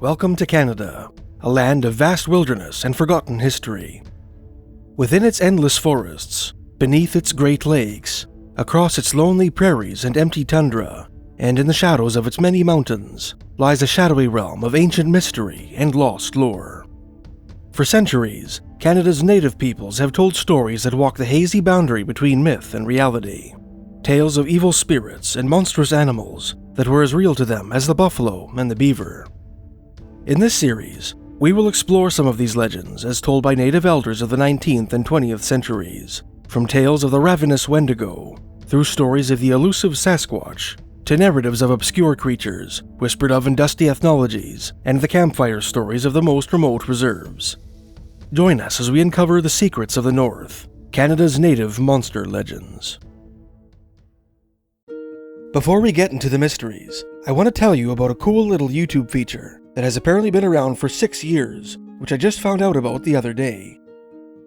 Welcome to Canada, a land of vast wilderness and forgotten history. Within its endless forests, beneath its great lakes, across its lonely prairies and empty tundra, and in the shadows of its many mountains, lies a shadowy realm of ancient mystery and lost lore. For centuries, Canada's native peoples have told stories that walk the hazy boundary between myth and reality. Tales of evil spirits and monstrous animals that were as real to them as the buffalo and the beaver. In this series, we will explore some of these legends as told by native elders of the 19th and 20th centuries, from tales of the ravenous Wendigo, through stories of the elusive Sasquatch, to narratives of obscure creatures, whispered of in dusty ethnologies, and the campfire stories of the most remote reserves. Join us as we uncover the secrets of the North, Canada's native monster legends. Before we get into the mysteries, I want to tell you about a cool little YouTube feature that has apparently been around for 6 years, which I just found out about the other day.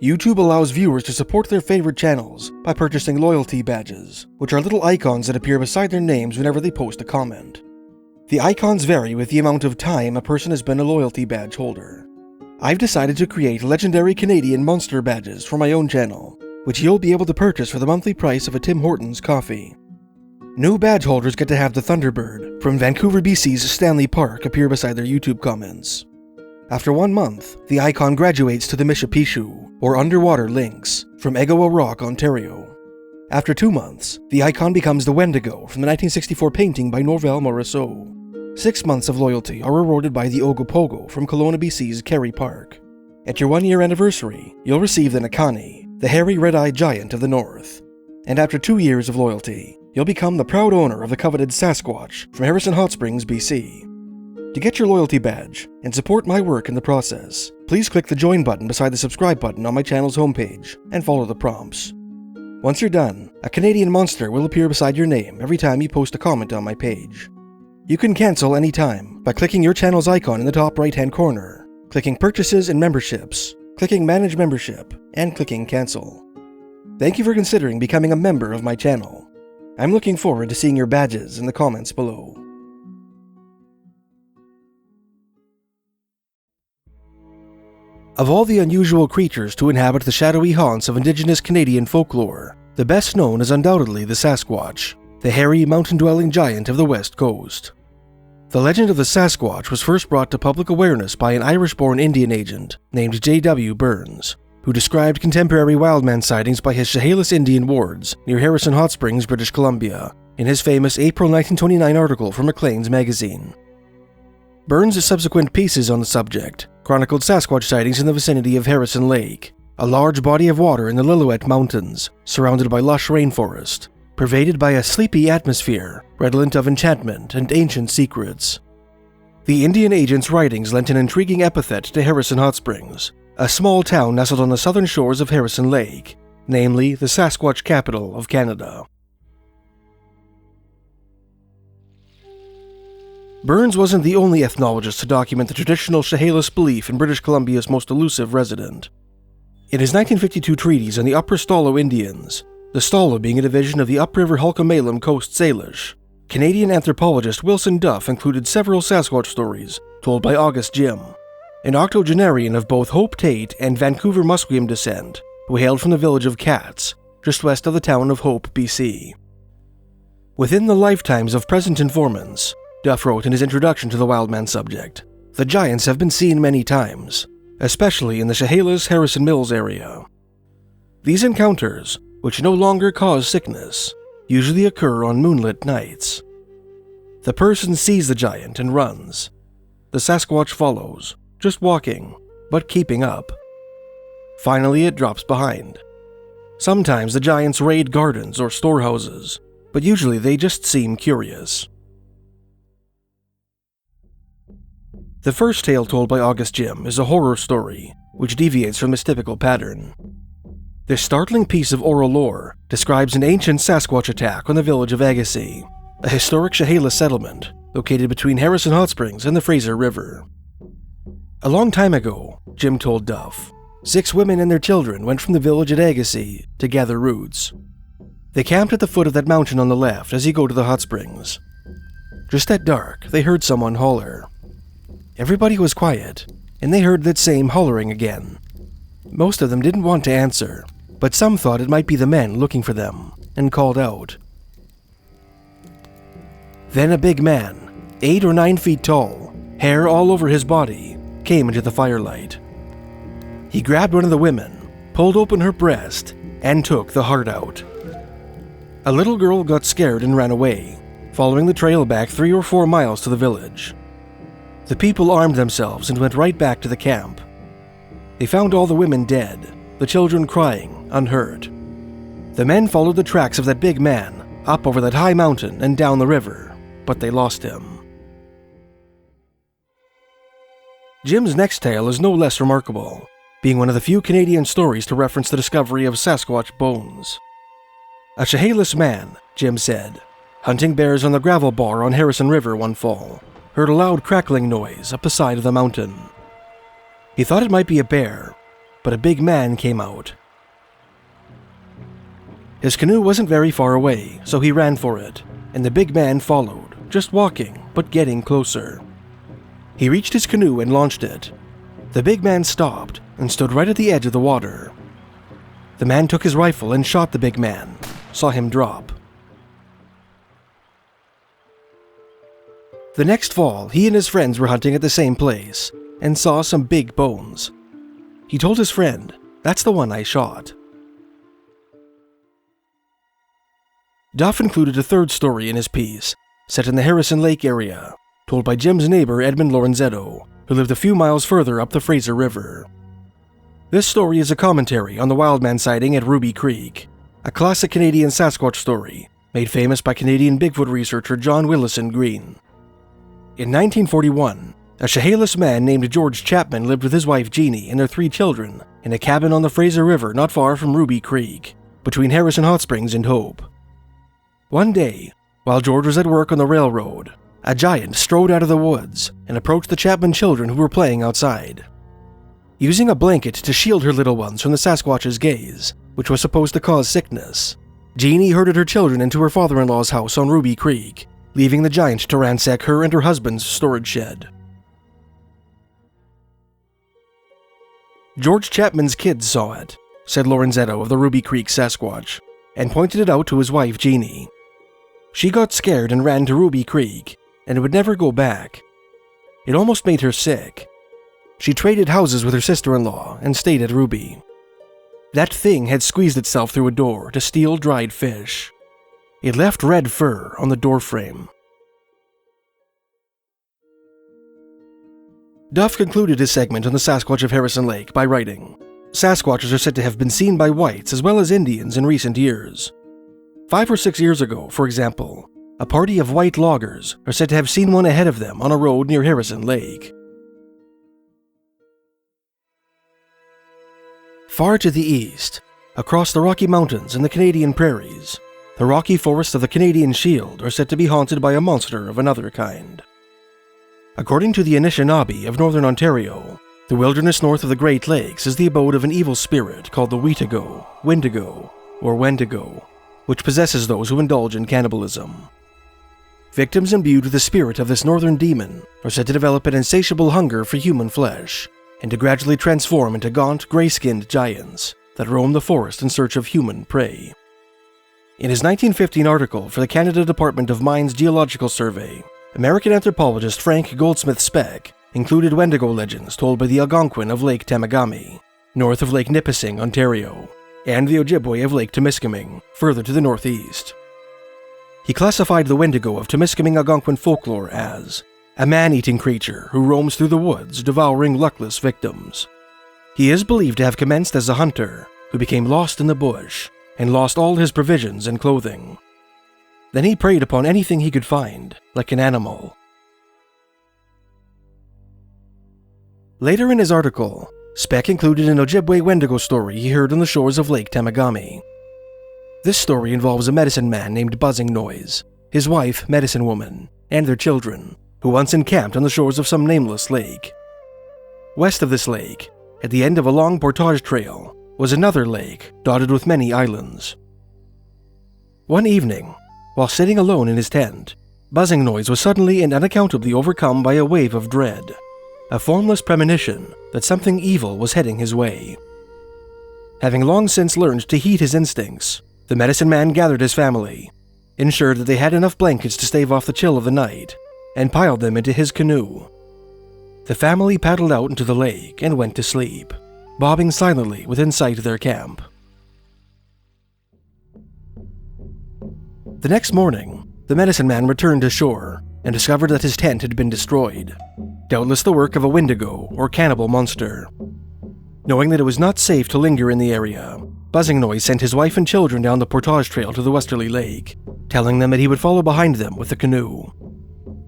YouTube allows viewers to support their favorite channels by purchasing loyalty badges, which are little icons that appear beside their names whenever they post a comment. The icons vary with the amount of time a person has been a loyalty badge holder. I've decided to create legendary Canadian monster badges for my own channel, which you'll be able to purchase for the monthly price of a Tim Hortons coffee. New badge holders get to have the Thunderbird from Vancouver, BC's Stanley Park appear beside their YouTube comments. After 1 month, the icon graduates to the Mishapishu, or Underwater Lynx, from Egoa Rock, Ontario. After 2 months, the icon becomes the Wendigo from the 1964 painting by Norval Morisseau. 6 months of loyalty are rewarded by the Ogopogo from Kelowna, BC's Kerry Park. At your 1-year anniversary, you'll receive the Nakani, the hairy red-eyed giant of the North. And after 2 years of loyalty, you'll become the proud owner of the coveted Sasquatch from Harrison Hot Springs, BC. To get your loyalty badge and support my work in the process, please click the join button beside the subscribe button on my channel's homepage and follow the prompts. Once you're done, a Canadian monster will appear beside your name every time you post a comment on my page. You can cancel anytime by clicking your channel's icon in the top right-hand corner, clicking Purchases and Memberships, clicking Manage Membership, and clicking Cancel. Thank you for considering becoming a member of my channel. I'm looking forward to seeing your badges in the comments below. Of all the unusual creatures to inhabit the shadowy haunts of Indigenous Canadian folklore, the best known is undoubtedly the Sasquatch, the hairy, mountain-dwelling giant of the West Coast. The legend of the Sasquatch was first brought to public awareness by an Irish-born Indian agent named J.W. Burns, who described contemporary wildman sightings by his Chehalis Indian wards near Harrison Hot Springs, British Columbia, in his famous April 1929 article for Maclean's magazine. Burns' subsequent pieces on the subject chronicled Sasquatch sightings in the vicinity of Harrison Lake, a large body of water in the Lillooet Mountains, surrounded by lush rainforest, pervaded by a sleepy atmosphere, redolent of enchantment and ancient secrets. The Indian agent's writings lent an intriguing epithet to Harrison Hot Springs, a small town nestled on the southern shores of Harrison Lake, namely the Sasquatch capital of Canada. Burns wasn't the only ethnologist to document the traditional Chehalis belief in British Columbia's most elusive resident. In his 1952 treatise on the Upper Stalo Indians, the Stalo being a division of the upriver Hulkamalum Coast Salish, Canadian anthropologist Wilson Duff included several Sasquatch stories told by August Jim, an octogenarian of both Hope Tate and Vancouver Musqueam descent, who hailed from the village of Katz, just west of the town of Hope, BC. Within the lifetimes of present informants, Duff wrote in his introduction to the wildman subject, the giants have been seen many times, especially in the Chehalis Harrison Mills area. These encounters, which no longer cause sickness, usually occur on moonlit nights. The person sees the giant and runs. The Sasquatch follows, just walking, but keeping up. Finally, it drops behind. Sometimes the giants raid gardens or storehouses, but usually they just seem curious. The first tale told by August Jim is a horror story, which deviates from this typical pattern. This startling piece of oral lore describes an ancient Sasquatch attack on the village of Agassiz, a historic Chehalis settlement located between Harrison Hot Springs and the Fraser River. A long time ago, Jim told Duff, 6 women and their children went from the village at Agassiz to gather roots. They camped at the foot of that mountain on the left as you go to the hot springs. Just at dark, they heard someone holler. Everybody was quiet, and they heard that same hollering again. Most of them didn't want to answer, but some thought it might be the men looking for them, and called out. Then a big man, 8 or 9 feet tall, hair all over his body, came into the firelight. He grabbed one of the women, pulled open her breast, and took the heart out. A little girl got scared and ran away, following the trail back 3 or 4 miles to the village. The people armed themselves and went right back to the camp. They found all the women dead, the children crying, unhurt. The men followed the tracks of that big man up over that high mountain and down the river, but they lost him. Jim's next tale is no less remarkable, being one of the few Canadian stories to reference the discovery of Sasquatch bones. A Chehalis man, Jim said, hunting bears on the gravel bar on Harrison River one fall, heard a loud crackling noise up the side of the mountain. He thought it might be a bear, but a big man came out. His canoe wasn't very far away, so he ran for it, and the big man followed, just walking, but getting closer. He reached his canoe and launched it. The big man stopped and stood right at the edge of the water. The man took his rifle and shot the big man, saw him drop. The next fall, he and his friends were hunting at the same place and saw some big bones. He told his friend, "That's the one I shot." Duff included a third story in his piece, set in the Harrison Lake area, told by Jim's neighbor Edmund Lorenzetto, who lived a few miles further up the Fraser River. This story is a commentary on the wildman sighting at Ruby Creek, a classic Canadian Sasquatch story made famous by Canadian Bigfoot researcher John Willison Green. In 1941, a Chehalis man named George Chapman lived with his wife Jeannie and their 3 children in a cabin on the Fraser River not far from Ruby Creek, between Harrison Hot Springs and Hope. One day, while George was at work on the railroad, a giant strode out of the woods and approached the Chapman children who were playing outside. Using a blanket to shield her little ones from the Sasquatch's gaze, which was supposed to cause sickness, Jeannie herded her children into her father-in-law's house on Ruby Creek, leaving the giant to ransack her and her husband's storage shed. George Chapman's kids saw it, said Lorenzetto of the Ruby Creek Sasquatch, and pointed it out to his wife Jeannie. She got scared and ran to Ruby Creek, and would never go back. It almost made her sick. She traded houses with her sister-in-law and stayed at Ruby. That thing had squeezed itself through a door to steal dried fish. It left red fur on the doorframe. Duff concluded his segment on the Sasquatch of Harrison Lake by writing, "Sasquatches are said to have been seen by whites as well as Indians in recent years. 5 or 6 years ago, for example, a party of white loggers are said to have seen one ahead of them on a road near Harrison Lake." Far to the east, across the Rocky Mountains and the Canadian prairies, the rocky forests of the Canadian Shield are said to be haunted by a monster of another kind. According to the Anishinaabe of northern Ontario, the wilderness north of the Great Lakes is the abode of an evil spirit called the Windigo, or Wendigo, which possesses those who indulge in cannibalism. Victims imbued with the spirit of this northern demon are said to develop an insatiable hunger for human flesh, and to gradually transform into gaunt, gray-skinned giants that roam the forest in search of human prey. In his 1915 article for the Canada Department of Mines Geological Survey, American anthropologist Frank Goldsmith Speck included Wendigo legends told by the Algonquin of Lake Temagami, north of Lake Nipissing, Ontario, and the Ojibwe of Lake Timiskaming, further to the northeast. He classified the Windigo of Timiskaming Algonquin folklore as a man-eating creature who roams through the woods devouring luckless victims. He is believed to have commenced as a hunter who became lost in the bush and lost all his provisions and clothing. Then he preyed upon anything he could find, like an animal. Later in his article, Speck included an Ojibwe Wendigo story he heard on the shores of Lake Temagami. This story involves a medicine man named Buzzing Noise, his wife, Medicine Woman, and their children, who once encamped on the shores of some nameless lake. West of this lake, at the end of a long portage trail, was another lake dotted with many islands. One evening, while sitting alone in his tent, Buzzing Noise was suddenly and unaccountably overcome by a wave of dread. a formless premonition that something evil was heading his way. Having long since learned to heed his instincts, the medicine man gathered his family, ensured that they had enough blankets to stave off the chill of the night, and piled them into his canoe. The family paddled out into the lake and went to sleep, bobbing silently within sight of their camp. The next morning, the medicine man returned to shore and discovered that his tent had been destroyed, doubtless the work of a Wendigo or cannibal monster. Knowing that it was not safe to linger in the area, Buzzing Noise sent his wife and children down the portage trail to the westerly lake, telling them that he would follow behind them with the canoe.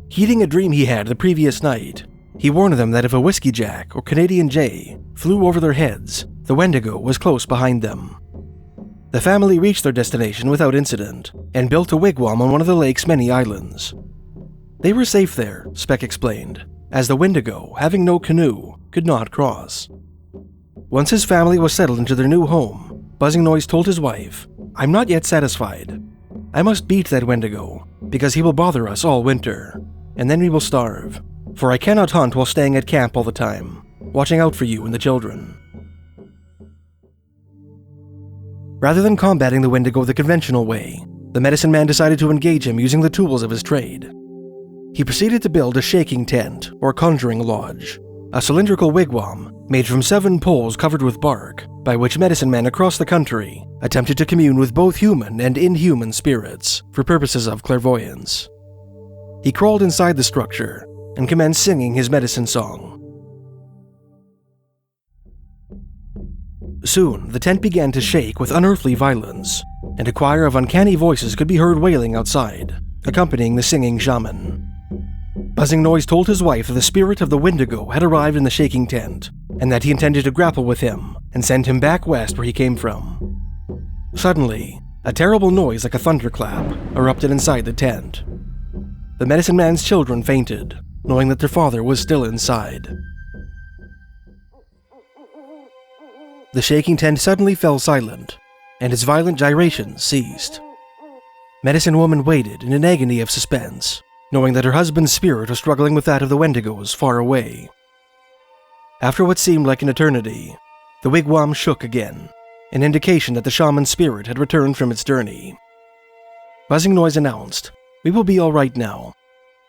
Heeding a dream he had the previous night, he warned them that if a whiskey jack or Canadian jay flew over their heads, the Wendigo was close behind them. The family reached their destination without incident and built a wigwam on one of the lake's many islands. They were safe there, Speck explained, as the Windigo, having no canoe, could not cross. Once his family was settled into their new home, Buzzing Noise told his wife, "I'm not yet satisfied. I must beat that Wendigo, because he will bother us all winter, and then we will starve, for I cannot hunt while staying at camp all the time, watching out for you and the children." Rather than combating the Wendigo the conventional way, the medicine man decided to engage him using the tools of his trade. He proceeded to build a shaking tent, or conjuring lodge, a cylindrical wigwam made from 7 poles covered with bark, by which medicine men across the country attempted to commune with both human and inhuman spirits for purposes of clairvoyance. He crawled inside the structure and commenced singing his medicine song. Soon, the tent began to shake with unearthly violence, and a choir of uncanny voices could be heard wailing outside, accompanying the singing shaman. Buzzing Noise told his wife that the spirit of the Windigo had arrived in the shaking tent, and that he intended to grapple with him and send him back west where he came from. Suddenly, a terrible noise like a thunderclap erupted inside the tent. The medicine man's children fainted, knowing that their father was still inside. The shaking tent suddenly fell silent, and its violent gyrations ceased. Medicine Woman waited in an agony of suspense, knowing that her husband's spirit was struggling with that of the Wendigos far away. After what seemed like an eternity, the wigwam shook again, an indication that the shaman's spirit had returned from its journey. Buzzing Noise announced, "We will be all right now.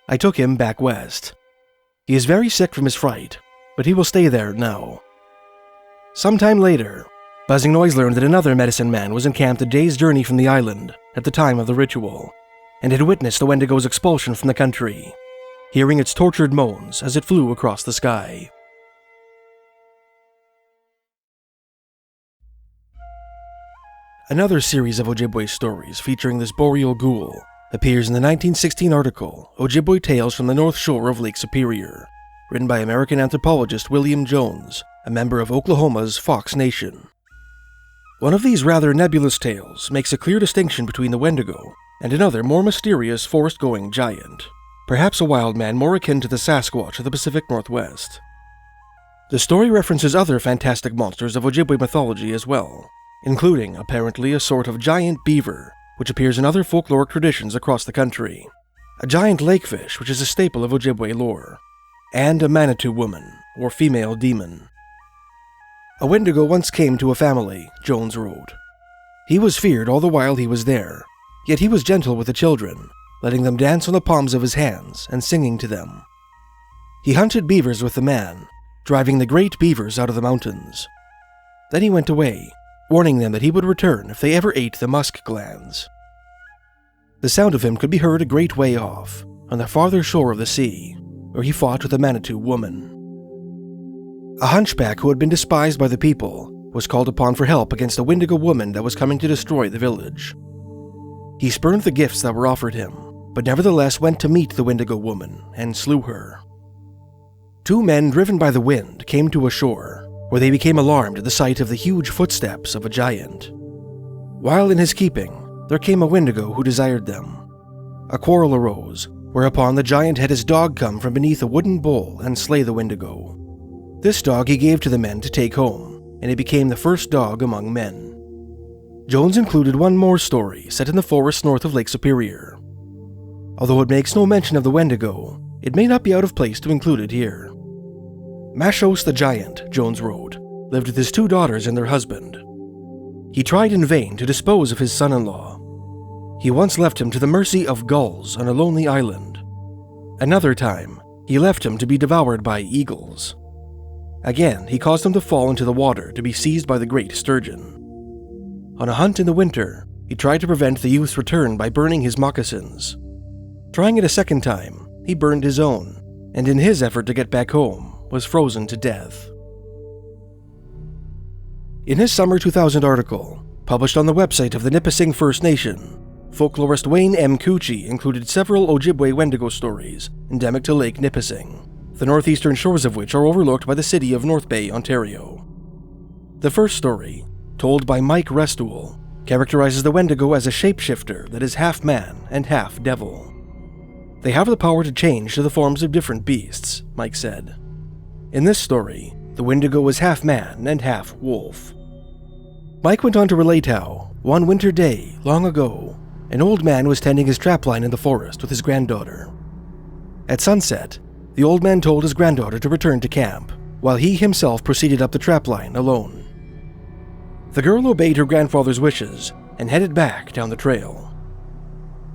I took him back west. He is very sick from his fright, but he will stay there now." Sometime later, Buzzing Noise learned that another medicine man was encamped a day's journey from the island at the time of the ritual, and had witnessed the Wendigo's expulsion from the country, hearing its tortured moans as it flew across the sky. Another series of Ojibwe stories featuring this boreal ghoul appears in the 1916 article Ojibwe Tales from the North Shore of Lake Superior, written by American anthropologist William Jones, a member of Oklahoma's Fox Nation. One of these rather nebulous tales makes a clear distinction between the Wendigo and another more mysterious forest-going giant, perhaps a wild man more akin to the Sasquatch of the Pacific Northwest. The story references other fantastic monsters of Ojibwe mythology as well, including, apparently, a sort of giant beaver, which appears in other folkloric traditions across the country, a giant lakefish, which is a staple of Ojibwe lore, and a Manitou woman, or female demon. A Wendigo once came to a family, Jones wrote. He was feared all the while he was there, yet he was gentle with the children, letting them dance on the palms of his hands and singing to them. He hunted beavers with the man, driving the great beavers out of the mountains. Then he went away, warning them that he would return if they ever ate the musk glands. The sound of him could be heard a great way off, on the farther shore of the sea, where he fought with a Manitou woman. A hunchback who had been despised by the people was called upon for help against a Windigo woman that was coming to destroy the village. He spurned the gifts that were offered him, but nevertheless went to meet the Windigo woman and slew her. 2 men driven by the wind came to a shore, where they became alarmed at the sight of the huge footsteps of a giant. While in his keeping, there came a Windigo who desired them. A quarrel arose, whereupon the giant had his dog come from beneath a wooden bowl and slay the Windigo. This dog he gave to the men to take home, and it became the first dog among men. Jones included one more story set in the forests north of Lake Superior. Although it makes no mention of the Wendigo, it may not be out of place to include it here. Mashos the giant, Jones wrote, lived with his 2 daughters and their husband. He tried in vain to dispose of his son-in-law. He once left him to the mercy of gulls on a lonely island. Another time, he left him to be devoured by eagles. Again, he caused him to fall into the water to be seized by the great sturgeon. On a hunt in the winter, he tried to prevent the youth's return by burning his moccasins. Trying it a second time, he burned his own, and in his effort to get back home, was frozen to death. In his summer 2000 article, published on the website of the Nipissing First Nation, folklorist Wayne M. Cucci included several Ojibwe Wendigo stories endemic to Lake Nipissing, the northeastern shores of which are overlooked by the city of North Bay, Ontario. The first story, told by Mike Restool, characterizes the Wendigo as a shapeshifter that is half man and half devil. They have the power to change to the forms of different beasts, Mike said. In this story, the Wendigo is half man and half wolf. Mike went on to relate how, one winter day, long ago, an old man was tending his trapline in the forest with his granddaughter. At sunset, the old man told his granddaughter to return to camp, while he himself proceeded up the trapline alone. The girl obeyed her grandfather's wishes and headed back down the trail.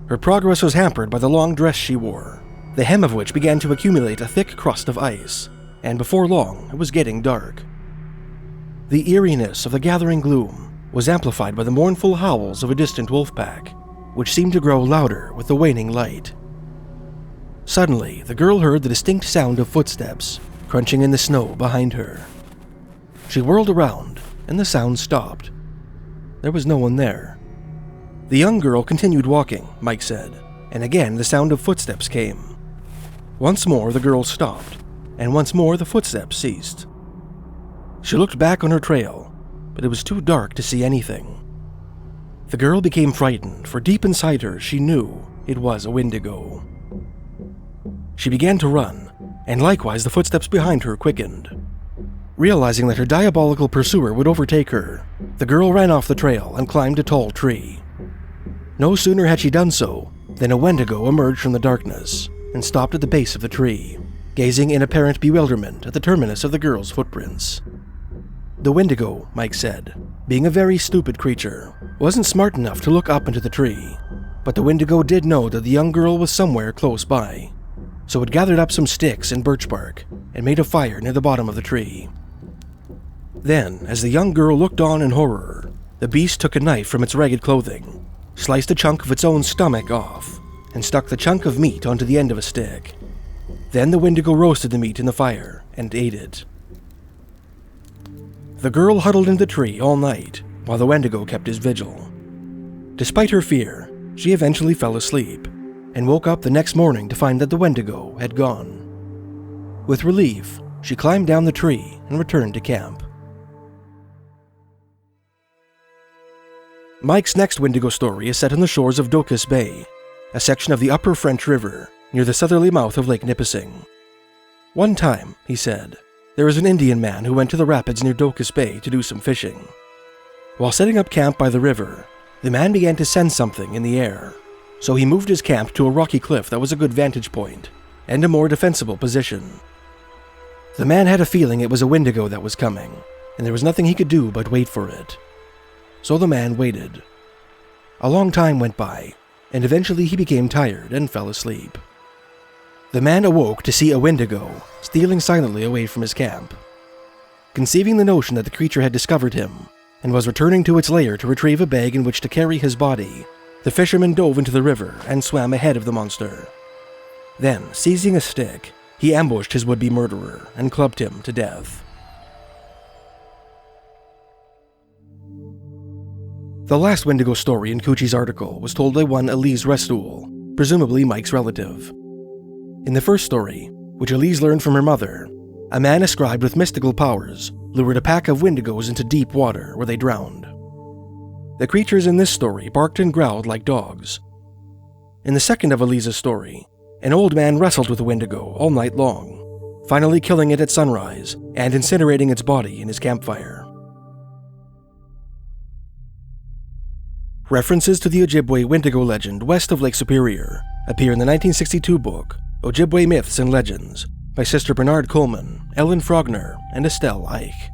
Her progress was hampered by the long dress she wore, the hem of which began to accumulate a thick crust of ice, and before long it was getting dark. The eeriness of the gathering gloom was amplified by the mournful howls of a distant wolf pack, which seemed to grow louder with the waning light. Suddenly, the girl heard the distinct sound of footsteps crunching in the snow behind her. She whirled around, and the sound stopped. There was no one there. The young girl continued walking, Mike said, and again the sound of footsteps came. Once more the girl stopped, and once more the footsteps ceased. She looked back on her trail, but it was too dark to see anything. The girl became frightened, for deep inside her she knew it was a Windigo. She began to run, and likewise the footsteps behind her quickened. Realizing that her diabolical pursuer would overtake her, the girl ran off the trail and climbed a tall tree. No sooner had she done so than a Wendigo emerged from the darkness and stopped at the base of the tree, gazing in apparent bewilderment at the terminus of the girl's footprints. The Windigo, Mike said, being a very stupid creature, wasn't smart enough to look up into the tree, but the Windigo did know that the young girl was somewhere close by, so it gathered up some sticks and birch bark and made a fire near the bottom of the tree. Then, as the young girl looked on in horror, the beast took a knife from its ragged clothing, sliced a chunk of its own stomach off, and stuck the chunk of meat onto the end of a stick. Then the Windigo roasted the meat in the fire and ate it. The girl huddled in the tree all night, while the Wendigo kept his vigil. Despite her fear, she eventually fell asleep, and woke up the next morning to find that the Wendigo had gone. With relief, she climbed down the tree and returned to camp. Mike's next Windigo story is set on the shores of Docus Bay, a section of the upper French River near the southerly mouth of Lake Nipissing. One time, he said, there was an Indian man who went to the rapids near Docus Bay to do some fishing. While setting up camp by the river, the man began to sense something in the air, so he moved his camp to a rocky cliff that was a good vantage point and a more defensible position. The man had a feeling it was a Windigo that was coming, and there was nothing he could do but wait for it. So the man waited. A long time went by, and eventually he became tired and fell asleep. The man awoke to see a Windigo stealing silently away from his camp. Conceiving the notion that the creature had discovered him and was returning to its lair to retrieve a bag in which to carry his body, the fisherman dove into the river and swam ahead of the monster. Then, seizing a stick, he ambushed his would-be murderer and clubbed him to death. The last Windigo story in Cucci's article was told by one Elise Restool, presumably Mike's relative. In the first story, which Elise learned from her mother, a man ascribed with mystical powers lured a pack of Wendigos into deep water where they drowned. The creatures in this story barked and growled like dogs. In the second of Elise's story, an old man wrestled with a Wendigo all night long, finally killing it at sunrise and incinerating its body in his campfire. References to the Ojibwe Windigo legend west of Lake Superior appear in the 1962 book Ojibwe Myths and Legends by Sister Bernard Coleman, Ellen Frogner, and Estelle Ike.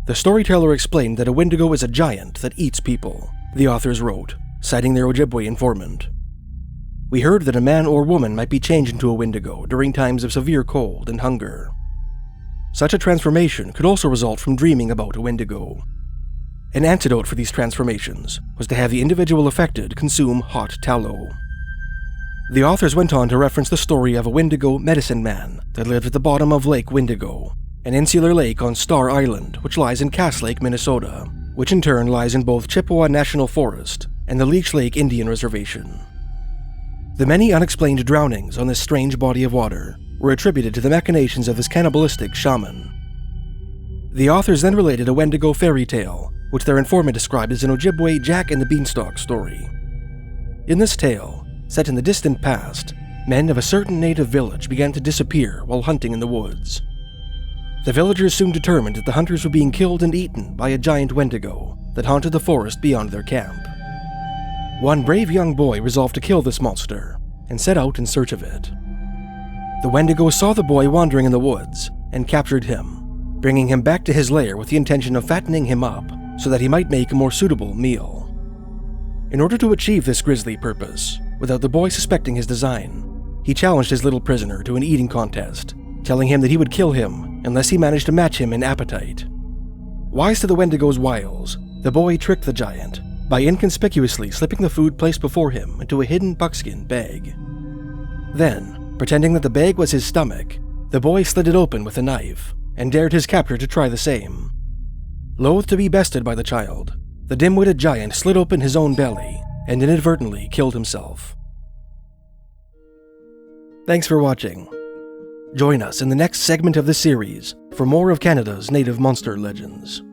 The storyteller explained that a Wendigo is a giant that eats people, the authors wrote, citing their Ojibwe informant. We heard that a man or woman might be changed into a Wendigo during times of severe cold and hunger. Such a transformation could also result from dreaming about a Wendigo. An antidote for these transformations was to have the individual affected consume hot tallow. The authors went on to reference the story of a Wendigo medicine man that lived at the bottom of Lake Windigo, an insular lake on Star Island which lies in Cass Lake, Minnesota, which in turn lies in both Chippewa National Forest and the Leech Lake Indian Reservation. The many unexplained drownings on this strange body of water were attributed to the machinations of this cannibalistic shaman. The authors then related a Wendigo fairy tale, which their informant described as an Ojibwe Jack and the Beanstalk story. In this tale, set in the distant past, men of a certain native village began to disappear while hunting in the woods. The villagers soon determined that the hunters were being killed and eaten by a giant Wendigo that haunted the forest beyond their camp. One brave young boy resolved to kill this monster and set out in search of it. The Wendigo saw the boy wandering in the woods and captured him, bringing him back to his lair with the intention of fattening him up so that he might make a more suitable meal. In order to achieve this grisly purpose, without the boy suspecting his design, he challenged his little prisoner to an eating contest, telling him that he would kill him unless he managed to match him in appetite. Wise to the Wendigo's wiles, the boy tricked the giant by inconspicuously slipping the food placed before him into a hidden buckskin bag. Then, pretending that the bag was his stomach, the boy slid it open with a knife and dared his captor to try the same. Loath to be bested by the child, the dim-witted giant slid open his own belly and inadvertently killed himself. Thanks for watching. Join us in the next segment of the series for more of Canada's native monster legends.